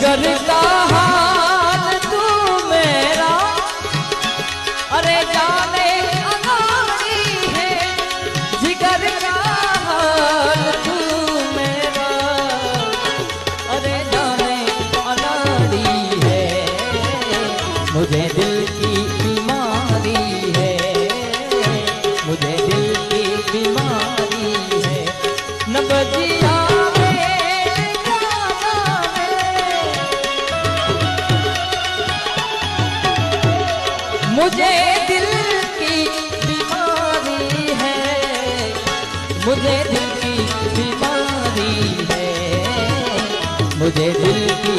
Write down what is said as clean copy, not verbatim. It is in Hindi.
जिगर का हाल तू मेरा, अरे जाने अनाड़ी है। जिगर का हाल तू मेरा, अरे जाने अनाड़ी है। मुझे दिल की बीमारी है, मुझे दिल की बीमारी है। नबजिया मुझे दिल की बीमारी है, मुझे दिल की बीमारी है, मुझे दिल की